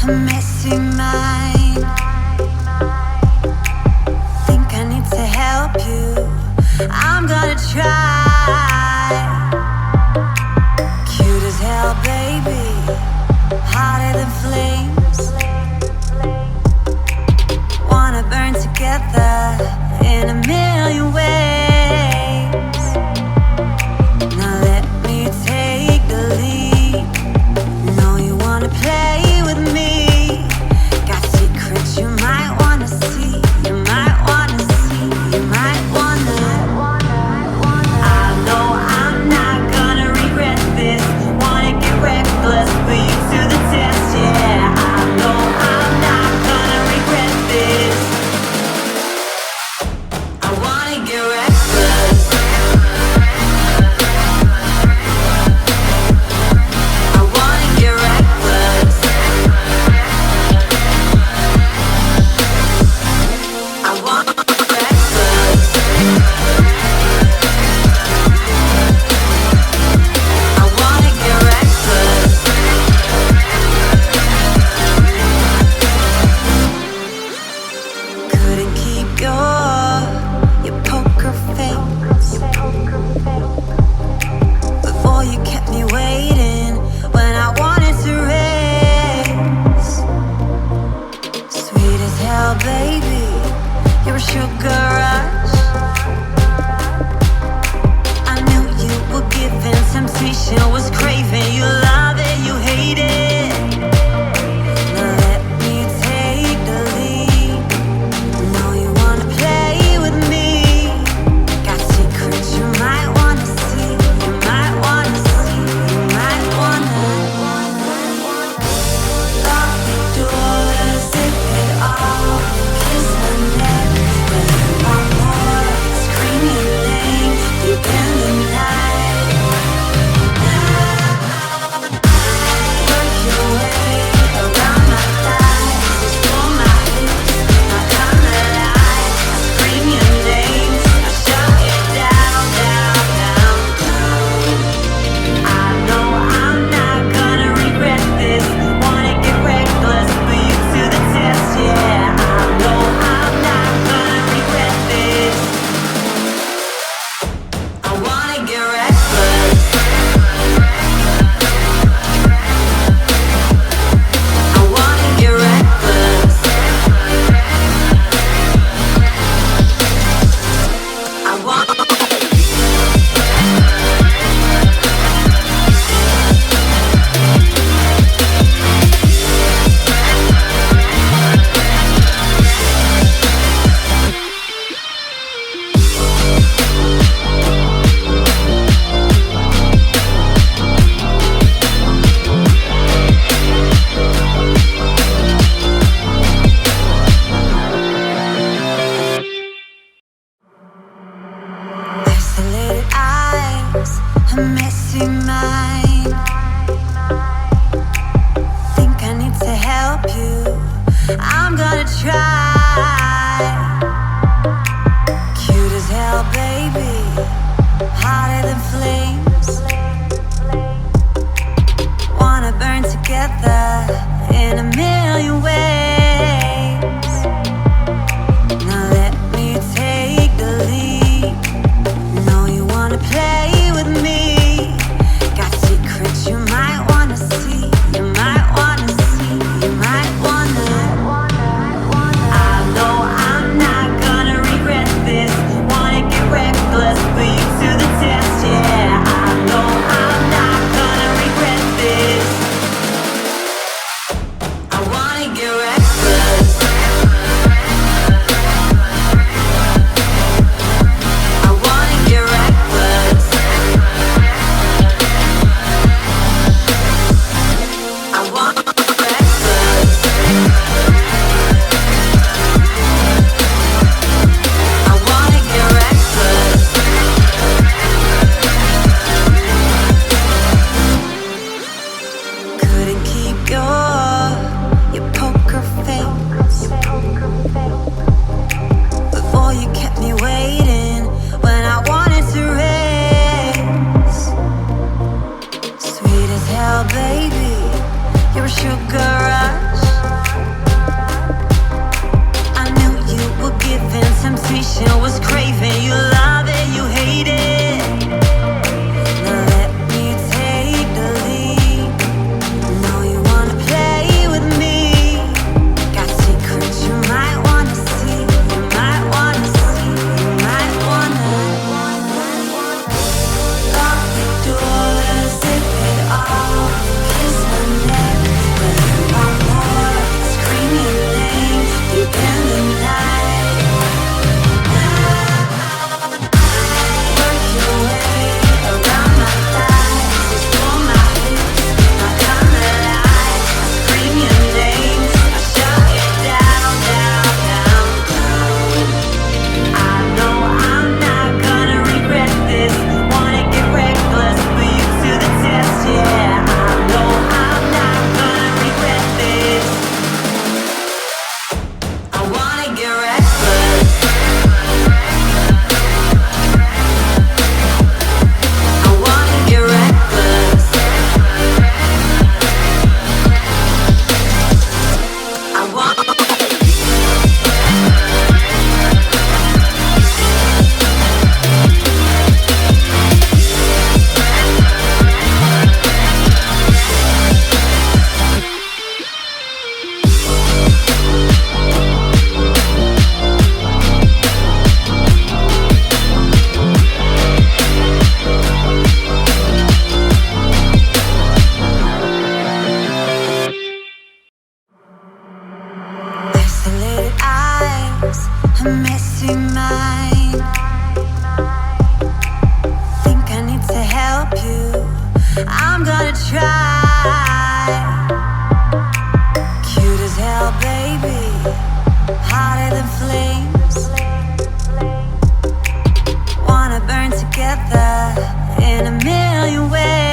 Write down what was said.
a messy mind. Think I need to help you, I'm gonna try. Cute as hell, baby, hotter than flames. Wanna burn together in a million ways. Now let me take the lead. Know you wanna play with me. Got secrets you might wanna see. You might wanna see, you might wanna. I know I'm not gonna regret this. Wanna get reckless, put you to the test, yeah. I know I'm not gonna regret this. I wanna get reckless. I wanna get reckless. I wanna get reckless. I wanna get reckless. Couldn't keep your poker face before you kept me waiting when I wanted to race. Sweet as hell, baby, you're a sugar rush. I knew you were giving, temptation was craving. You love it, you hate it. Now let me take the lead. Know you wanna play with me. Got secrets you might wanna see. You might wanna see, you might wanna. Lock the doors, zip it all. Kiss my neck when you want more. Scream your name deep in the night. Work your way around my thighs. Explore my hips, my kind of life. Scream your name, I shut it down, down, down, down. I know I'm not gonna regret this. Wanna get reckless, put you to the test, yeah. I know I'm not gonna regret this. I wanna get reckless. I wanna get reckless. I want. Isolated eyes, a messy mind. Think I need to help you, I'm gonna try. Cute as hell, baby, hotter than flames. Wanna burn together in a million ways. Now let me take the lead. Know you wanna play with me. Got secrets you might wanna see. You might wanna see, you might wanna. I know I'm not gonna regret this. Wanna get reckless, put you to the test, yeah. I know I'm not gonna regret this. I wanna get reckless. I wanna get reckless. I wanna get reckless. I wanna get reckless. Couldn't keep your poker face before you kept me waiting when I wanted to race. Sweet as hell, baby, you're a sugar rush. temptation was craving. You love it, you hate it. Now let me take the lead. Know you wanna play with me. Got secrets you might wanna see. You might wanna see. You might wanna lock the doors, zip it off, kiss my neck, but you want more. Scream your name deep in the night. Work your way around my thighs, explore my hips, I come alive. I scream your name, I shut it down, down, down, down. I know I'm not gonna regret this. Wanna get reckless, put you to the test, yeah. I know I'm not gonna regret this. I wanna get reckless. I wanna get reckless. I want. Isolated eyes, a messy mind. Think I need to help you. I'm gonna try. Cute as hell, baby. Hotter than flames. Wanna burn together in a million ways.